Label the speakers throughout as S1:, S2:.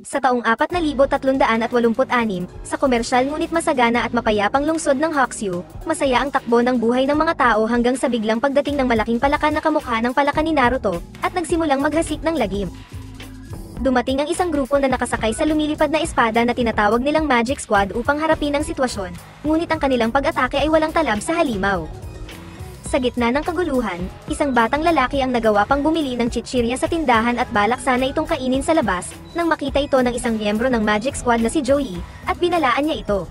S1: Sa taong 4386, sa komersyal ngunit masagana at mapayapang lungsod ng Hoksyu, masaya ang takbo ng buhay ng mga tao hanggang sa biglang pagdating ng malaking palaka na kamukha ng palaka ni Naruto, at nagsimulang maghasik ng lagim. Dumating ang isang grupo na nakasakay sa lumilipad na espada na tinatawag nilang Magic Squad upang harapin ang sitwasyon, ngunit ang kanilang pag-atake ay walang talab sa halimaw. Sa gitna ng kaguluhan, isang batang lalaki ang nagawa pang bumili ng chichirya sa tindahan at balak sana itong kainin sa labas, nang makita ito ng isang miyembro ng Magic Squad na si Joey, at binalaan niya ito.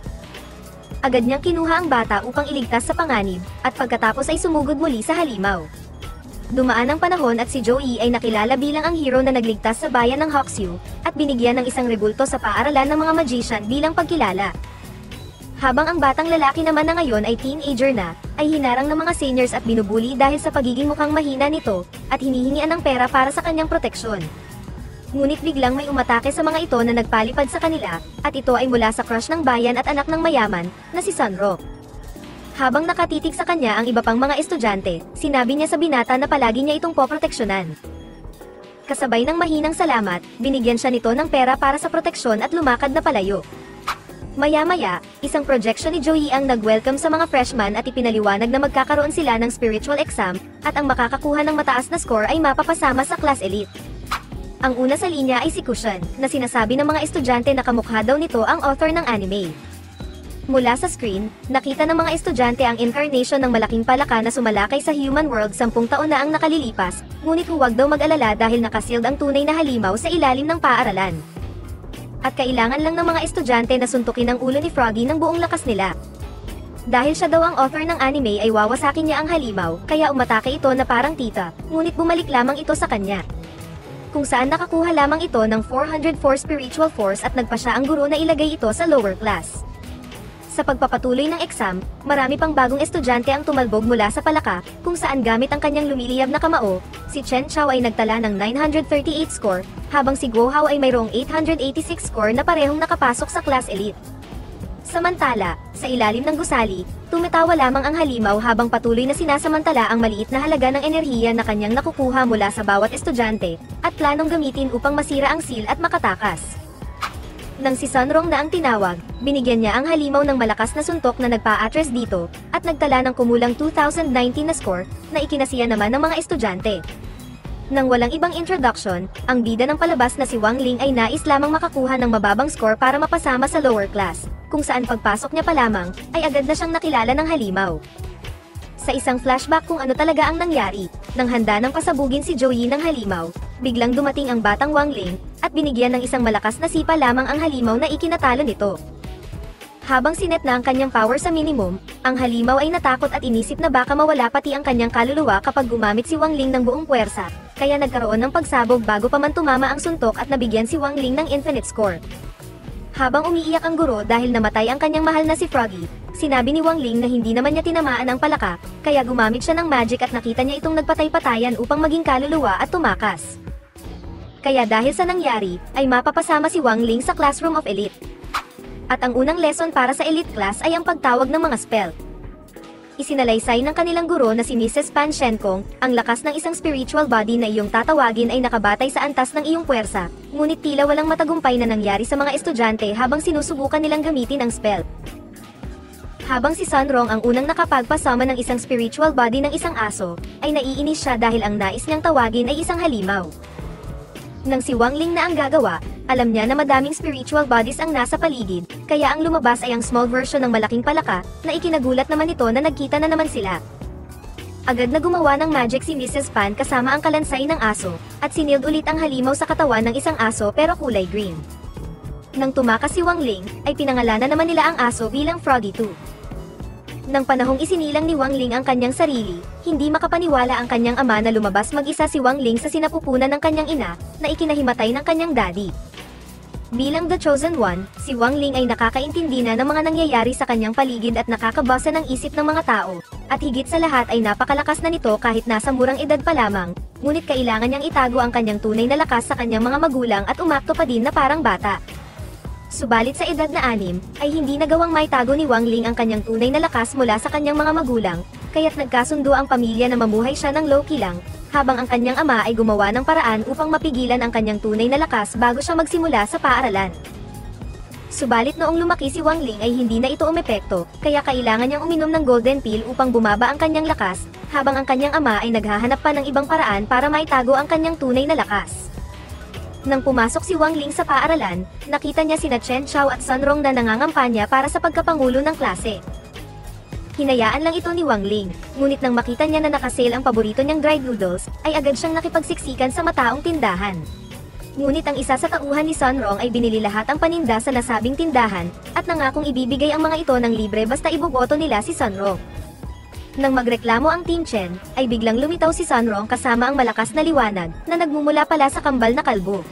S1: Agad niyang kinuha ang bata upang iligtas sa panganib, at pagkatapos ay sumugod muli sa halimaw. Dumaan ang panahon at si Joey ay nakilala bilang ang hero na nagligtas sa bayan ng Hoksyu, at binigyan ng isang rebulto sa paaralan ng mga magician bilang pagkilala. Habang ang batang lalaki naman na ngayon ay teenager na, ay hinarang ng mga seniors at binubuli dahil sa pagiging mukhang mahina nito, at hinihingian ng pera para sa kanyang proteksyon. Ngunit biglang may umatake sa mga ito na nagpalipad sa kanila, at ito ay mula sa crush ng bayan at anak ng mayaman, na si Sunrock. Habang nakatitig sa kanya ang iba pang mga estudyante, sinabi niya sa binata na palagi niya itong poproteksyonan. Kasabay ng mahinang salamat, binigyan siya nito ng pera para sa proteksyon at lumakad na palayo. Maya-maya, isang projection ni Joey ang nag-welcome sa mga freshman at ipinaliwanag na magkakaroon sila ng spiritual exam, at ang makakakuha ng mataas na score ay mapapasama sa class elite. Ang una sa linya ay si Kushan, na sinasabi ng mga estudyante na kamukha daw nito ang author ng anime. Mula sa screen, nakita ng mga estudyante ang incarnation ng malaking palaka na sumalakay sa human world 10 taon na ang nakalilipas, ngunit huwag daw mag-alala dahil nakasealed ang tunay na halimaw sa ilalim ng paaralan. At kailangan lang ng mga estudyante na suntukin ang ulo ni Froggy ng buong lakas nila. Dahil siya daw ang author ng anime ay wawasakin niya ang halimaw, kaya umatake ito na parang tita, ngunit bumalik lamang ito sa kanya. Kung saan nakakuha lamang ito ng 404 spiritual force at nagpa siya ang guro na ilagay ito sa lower class. Sa pagpapatuloy ng exam, marami pang bagong estudyante ang tumalbog mula sa palaka, kung saan gamit ang kanyang lumiliyab na kamao, si Chen Chao ay nagtala ng 938 score, habang si Go Hao ay mayroong 886 score na parehong nakapasok sa class elite. Samantala, sa ilalim ng gusali, tumatawa lamang ang halimaw habang patuloy na sinasamantala ang maliit na halaga ng enerhiya na kanyang nakukuha mula sa bawat estudyante, at planong gamitin upang masira ang seal at makatakas. Nang si Sunrong na ang tinawag, binigyan niya ang halimaw ng malakas na suntok na nagpa-address dito, at nagtala ng kumulang 2019 na score, na ikinasiya naman ng mga estudyante. Nang walang ibang introduction, ang bida ng palabas na si Wang Ling ay nais lamang makakuha ng mababang score para mapasama sa lower class, kung saan pagpasok niya pa lamang, ay agad na siyang nakilala ng halimaw. Sa isang flashback kung ano talaga ang nangyari, nang handa ng pasabugin si Joey ng halimaw, biglang dumating ang batang Wang Ling, at binigyan ng isang malakas na sipa lamang ang halimaw na ikinatalo nito. Habang sinet na ang kanyang power sa minimum, ang halimaw ay natakot at inisip na baka mawala pati ang kanyang kaluluwa kapag gumamit si Wang Ling ng buong puwersa, kaya nagkaroon ng pagsabog bago pa man tumama ang suntok at nabigyan si Wang Ling ng infinite score. Habang umiiyak ang guro dahil namatay ang kanyang mahal na si Froggy, sinabi ni Wang Ling na hindi naman niya tinamaan ang palaka, kaya gumamit siya ng magic at nakita niya itong nagpatay-patayan upang maging kaluluwa at tumakas. Kaya dahil sa nangyari, ay mapapasama si Wang Ling sa Classroom of Elite. At ang unang lesson para sa elite class ay ang pagtawag ng mga spell. Isinalaysay ng kanilang guro na si Mrs. Pan Shenkong, ang lakas ng isang spiritual body na iyong tatawagin ay nakabatay sa antas ng iyong puwersa, ngunit tila walang matagumpay na nangyari sa mga estudyante habang sinusubukan nilang gamitin ang spell. Habang si Sunrong ang unang nakapagpasama ng isang spiritual body ng isang aso, ay naiinis siya dahil ang nais niyang tawagin ay isang halimaw. Nang si Wang Ling na ang gagawa, alam niya na madaming spiritual bodies ang nasa paligid, kaya ang lumabas ay ang small version ng malaking palaka, na ikinagulat naman ito na nagkita na naman sila. Agad na gumawa ng magic si Mrs. Pan kasama ang kalansay ng aso, at sinild ulit ang halimaw sa katawan ng isang aso pero kulay green. Nang tumakas si Wang Ling, ay pinangalanan naman nila ang aso bilang Froggy 2. Nang panahong isinilang ni Wang Ling ang kanyang sarili, hindi makapaniwala ang kanyang ama na lumabas mag-isa si Wang Ling sa sinapupunan ng kanyang ina, na ikinahimatay ng kanyang daddy. Bilang The Chosen One, si Wang Ling ay nakakaintindi na ng mga nangyayari sa kanyang paligid at nakakabasa ng isip ng mga tao, at higit sa lahat ay napakalakas na nito kahit nasa murang edad pa lamang, ngunit kailangan niyang itago ang kanyang tunay na lakas sa kanyang mga magulang at umakto pa din na parang bata. Subalit sa edad na 6, ay hindi nagawang maitago ni Wang Ling ang kanyang tunay na lakas mula sa kanyang mga magulang, kaya't nagkasundo ang pamilya na mamuhay siya ng low-key lang, habang ang kanyang ama ay gumawa ng paraan upang mapigilan ang kanyang tunay na lakas bago siya magsimula sa paaralan. Subalit noong lumaki si Wang Ling ay hindi na ito umepekto, kaya kailangan niyang uminom ng golden pill upang bumaba ang kanyang lakas, habang ang kanyang ama ay naghahanap pa ng ibang paraan para maitago ang kanyang tunay na lakas. Nang pumasok si Wang Ling sa paaralan, nakita niya sina Chen Chao at Sun Rong na nangangampanya para sa pagkapangulo ng klase. Hinayaan lang ito ni Wang Ling, ngunit nang makita niya na nakasale ang paborito niyang dried noodles, ay agad siyang nakipagsiksikan sa mataong tindahan. Ngunit ang isa sa tauhan ni Sun Rong ay binili lahat ang paninda sa nasabing tindahan, at nangakong ibibigay ang mga ito ng libre basta iboboto nila si Sun Rong. Nang magreklamo ang Team Chen, ay biglang lumitaw si Sun Rong kasama ang malakas na liwanag, na nagmumula pala sa kambal na kalbo.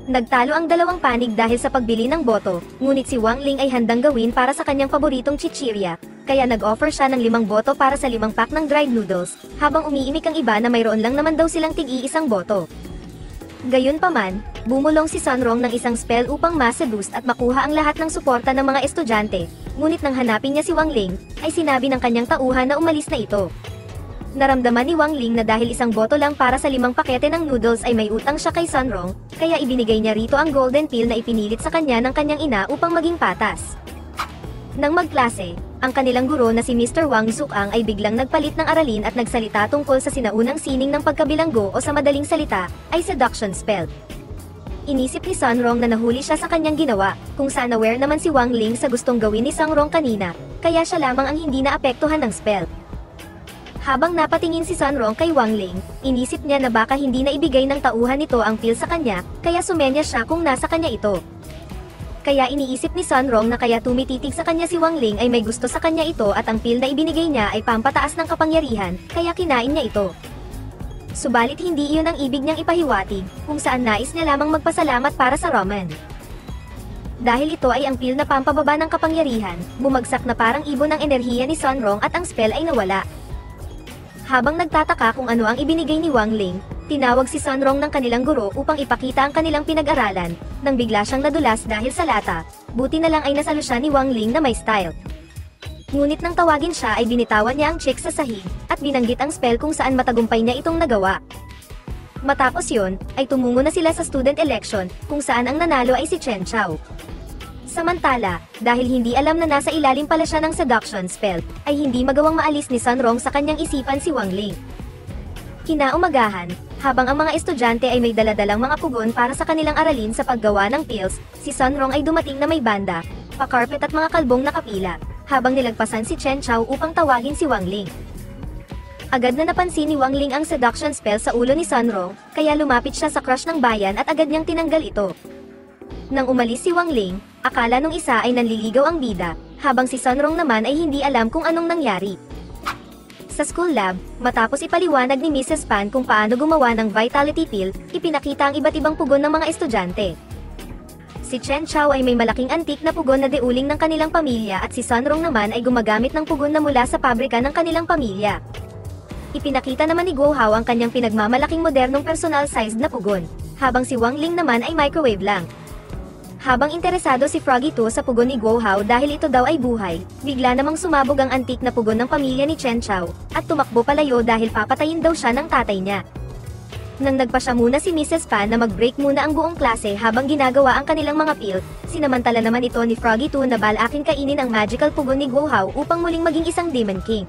S1: Nagtalo ang dalawang panig dahil sa pagbili ng boto, ngunit si Wang Ling ay handang gawin para sa kanyang paboritong chichirya, kaya nag-offer siya ng 5 boto para sa 5 pack ng dried noodles, habang umiimik ang iba na mayroon lang naman daw silang tig-iisang boto. Gayunpaman, bumulong si Sun Rong ng isang spell upang ma-seduce at makuha ang lahat ng suporta ng mga estudyante, ngunit nang hanapin niya si Wang Ling, ay sinabi ng kanyang tauhan na umalis na ito. Naramdaman ni Wang Ling na dahil isang boto lang para sa 5 pakete ng noodles ay may utang siya kay Sun Rong, kaya ibinigay niya rito ang golden pill na ipinilit sa kanya ng kanyang ina upang maging patas. Nang magklase, ang kanilang guro na si Mr. Wang Zukang ay biglang nagpalit ng aralin at nagsalita tungkol sa sinaunang sining ng pagkabilanggo o sa madaling salita, ay seduction spell. Inisip ni Sun Rong na nahuli siya sa kanyang ginawa, kung saan aware naman si Wang Ling sa gustong gawin ni Sun Rong kanina, kaya siya lamang ang hindi naapektuhan ng spell. Habang napatingin si Sun Rong kay Wang Ling, inisip niya na baka hindi na ibigay ng tauhan nito ang pill sa kanya, kaya sumenya siya kung nasa kanya ito. Kaya iniisip ni Sun Rong na kaya tumititig sa kanya si Wang Ling ay may gusto sa kanya ito at ang pill na ibinigay niya ay pampataas ng kapangyarihan, kaya kinain niya ito. Subalit hindi iyon ang ibig niyang ipahiwatig, kung saan nais niya lamang magpasalamat para sa ramen. Dahil ito ay ang pill na pampababa ng kapangyarihan, bumagsak na parang ibon ang enerhiya ni Sun Rong at ang spell ay nawala. Habang nagtataka kung ano ang ibinigay ni Wang Ling, tinawag si Sun Rong ng kanilang guro upang ipakita ang kanilang pinag-aralan, nang bigla siyang nadulas dahil sa lata, buti na lang ay nasalo siya ni Wang Ling na may style. Ngunit nang tawagin siya ay binitawan niya ang chick sa sahig, at binanggit ang spell kung saan matagumpay niya itong nagawa. Matapos yon, ay tumungo na sila sa student election, kung saan ang nanalo ay si Chen Chao. Samantala, dahil hindi alam na nasa ilalim pala siya ng seduction spell, ay hindi magawang maalis ni Sun Rong sa kanyang isipan si Wang Ling. Kinaumagahan, habang ang mga estudyante ay may daladalang mga pugon para sa kanilang aralin sa paggawa ng pills, si Sun Rong ay dumating na may banda, pa-carpet at mga kalbong nakapila, habang nilagpasan si Chen Chao upang tawagin si Wang Ling. Agad na napansin ni Wang Ling ang seduction spell sa ulo ni Sun Rong, kaya lumapit siya sa crush ng bayan at agad niyang tinanggal ito. Nang umalis si Wang Ling, akala nung isa ay nanliligaw ang bida, habang si Sun Rong naman ay hindi alam kung anong nangyari. Sa school lab, matapos ipaliwanag ni Mrs. Pan kung paano gumawa ng vitality pill, ipinakita ang iba't ibang pugon ng mga estudyante. Si Chen Chao ay may malaking antik na pugon na deuling ng kanilang pamilya at si Sun Rong naman ay gumagamit ng pugon na mula sa pabrika ng kanilang pamilya. Ipinakita naman ni Guo Hao ang kanyang pinagmamalaking modernong personal-sized na pugon, habang si Wang Ling naman ay microwave lang. Habang interesado si Froggy 2 sa pugon ni Guo Hao dahil ito daw ay buhay, bigla namang sumabog ang antik na pugon ng pamilya ni Chen Chao, at tumakbo palayo dahil papatayin daw siya ng tatay niya. Nang nagpa siya muna si Mrs. Pan na mag-break muna ang buong klase habang ginagawa ang kanilang mga pill, sinamantala naman ito ni Froggy 2 na balaking kainin ang magical pugon ni Guo Hao upang muling maging isang Demon King.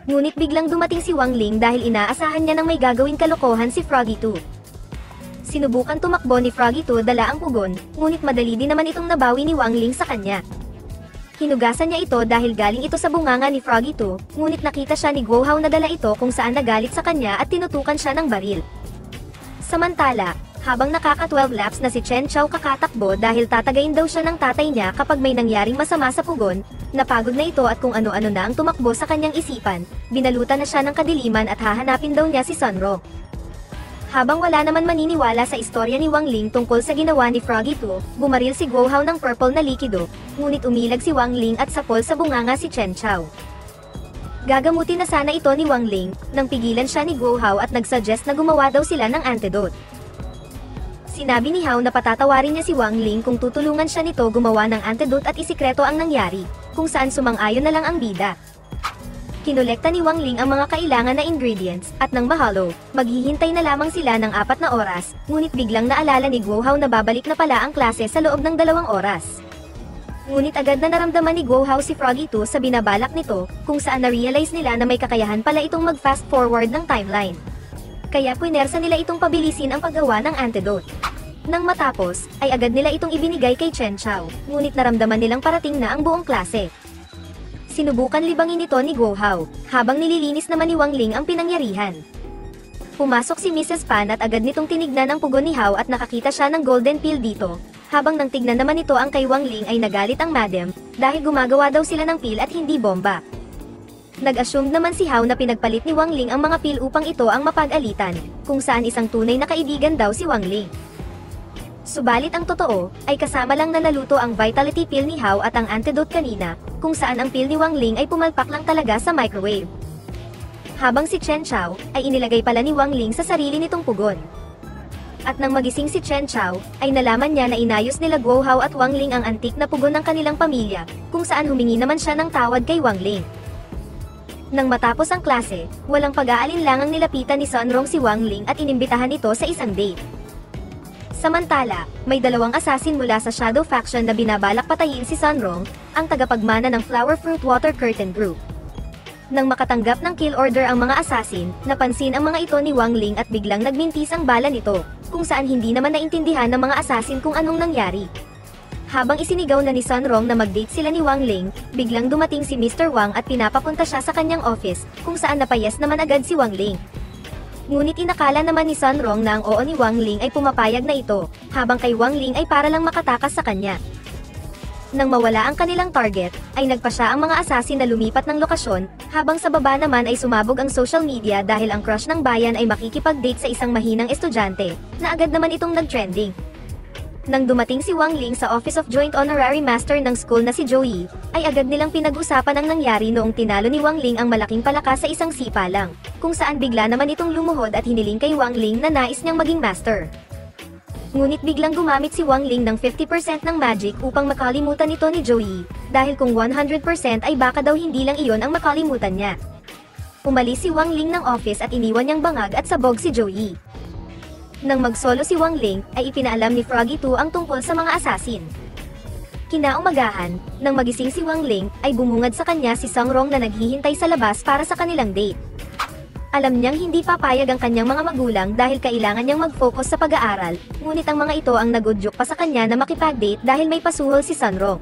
S1: Ngunit biglang dumating si Wang Ling dahil inaasahan niya nang may gagawin kalokohan si Froggy 2. Sinubukan tumakbo ni Froggy 2 dala ang pugon, ngunit madali din naman itong nabawi ni Wang Ling sa kanya. Hinugasan niya ito dahil galing ito sa bunganga ni Froggy 2, ngunit nakita siya ni Guo Hao na dala ito kung saan nagalit sa kanya at tinutukan siya ng baril. Samantala, habang nakaka-12 laps na si Chen Chao kakatakbo dahil tatagayin daw siya ng tatay niya kapag may nangyaring masama sa pugon, napagod na ito at kung ano-ano na ang tumakbo sa kanyang isipan, binalutan na siya ng kadiliman at hahanapin daw niya si Sun Rong. Habang wala naman maniniwala sa istorya ni Wang Ling tungkol sa ginawa ni Froggy 2, bumaril si Guo Hao ng purple na likido, ngunit umilag si Wang Ling at sapol sa bunganga si Chen Chao. Gagamutin na sana ito ni Wang Ling, nang pigilan siya ni Guo Hao at nagsuggest na gumawa daw sila ng antidote. Sinabi ni Hao na patatawarin niya si Wang Ling kung tutulungan siya nito gumawa ng antidote at isikreto ang nangyari, kung saan sumang-ayon na lang ang bida. Kinolekta ni Wang Ling ang mga kailangan na ingredients, at nang mahalo, maghihintay na lamang sila ng 4 na oras, ngunit biglang naalala ni Guo Hao na babalik na pala ang klase sa loob ng 2 oras. Ngunit agad na naramdaman ni Guo Hao si Froggy 2 sa binabalak nito, kung saan na-realize nila na may kakayahan pala itong mag-fast forward ng timeline. Kaya puinersa nila itong pabilisin ang paggawa ng antidote. Nang matapos, ay agad nila itong ibinigay kay Chen Chao, ngunit naramdaman nilang parating na ang buong klase. Sinubukan libangin ito ni Guo Hao, habang nililinis naman ni Wang Ling ang pinangyarihan. Pumasok si Mrs. Pan at agad nitong tinignan ang pugon ni Hao at nakakita siya ng golden pill dito, habang nang tignan naman ito ang kay Wang Ling ay nagalit ang madam, dahil gumagawa daw sila ng pill at hindi bomba. Nag-assume naman si Hao na pinagpalit ni Wang Ling ang mga pill upang ito ang mapag-alitan, kung saan isang tunay na kaibigan daw si Wang Ling. Subalit ang totoo, ay kasama lang na naluto ang vitality pill ni Hao at ang antidote kanina, kung saan ang pill ni Wang Ling ay pumalpak lang talaga sa microwave. Habang si Chen Chao, ay inilagay pala ni Wang Ling sa sarili nitong pugon. At nang magising si Chen Chao, ay nalaman niya na inayos nila Guo Hao at Wang Ling ang antik na pugon ng kanilang pamilya, kung saan humingi naman siya ng tawad kay Wang Ling. Nang matapos ang klase, walang pag-aalinlangang nilapitan ni Sunrong si Wang Ling at inimbitahan ito sa isang date. Samantala, may 2 assassin mula sa Shadow Faction na binabalak patayin si Sunrong, ang tagapagmana ng Flower Fruit Water Curtain Group. Nang makatanggap ng kill order ang mga assassin, napansin ang mga ito ni Wang Ling at biglang nagmintis ang bala nito, kung saan hindi naman naintindihan ng mga assassin kung anong nangyari. Habang isinigaw na ni Sunrong na mag-date sila ni Wang Ling, biglang dumating si Mr. Wang at pinapapunta siya sa kanyang office, kung saan napayas naman agad si Wang Ling. Ngunit inakala naman ni Sunrong na ang oo ni Wang Ling ay pumapayag na ito, habang kay Wang Ling ay para lang makatakas sa kanya. Nang mawala ang kanilang target, ay nagpa siya ang mga assassin na lumipat ng lokasyon, habang sa baba naman ay sumabog ang social media dahil ang crush ng bayan ay makikipag-date sa isang mahinang estudyante, na agad naman itong nag-trending. Nang dumating si Wang Ling sa Office of Joint Honorary Master ng school na si Joey, ay agad nilang pinag-usapan ang nangyari noong tinalo ni Wang Ling ang malaking palaka sa isang sipa lang, kung saan bigla naman itong lumuhod at hiniling kay Wang Ling na nais niyang maging master. Ngunit biglang gumamit si Wang Ling ng 50% ng magic upang makalimutan ito ni Joey, dahil kung 100% ay baka daw hindi lang iyon ang makalimutan niya. Umalis si Wang Ling ng office at iniwan niyang bangag at sabog si Joey. Nang mag-solo si Wang Ling, ay ipinaalam ni Froggy 2 ang tungkol sa mga assassin. Kinaumagahan, nang magising si Wang Ling, ay bumungad sa kanya si Sunrong na naghihintay sa labas para sa kanilang date. Alam niyang hindi papayag ang kanyang mga magulang dahil kailangan niyang mag-focus sa pag-aaral, ngunit ang mga ito ang nag-udyok pa sa kanya na makipag-date dahil may pasuhol si Sunrong.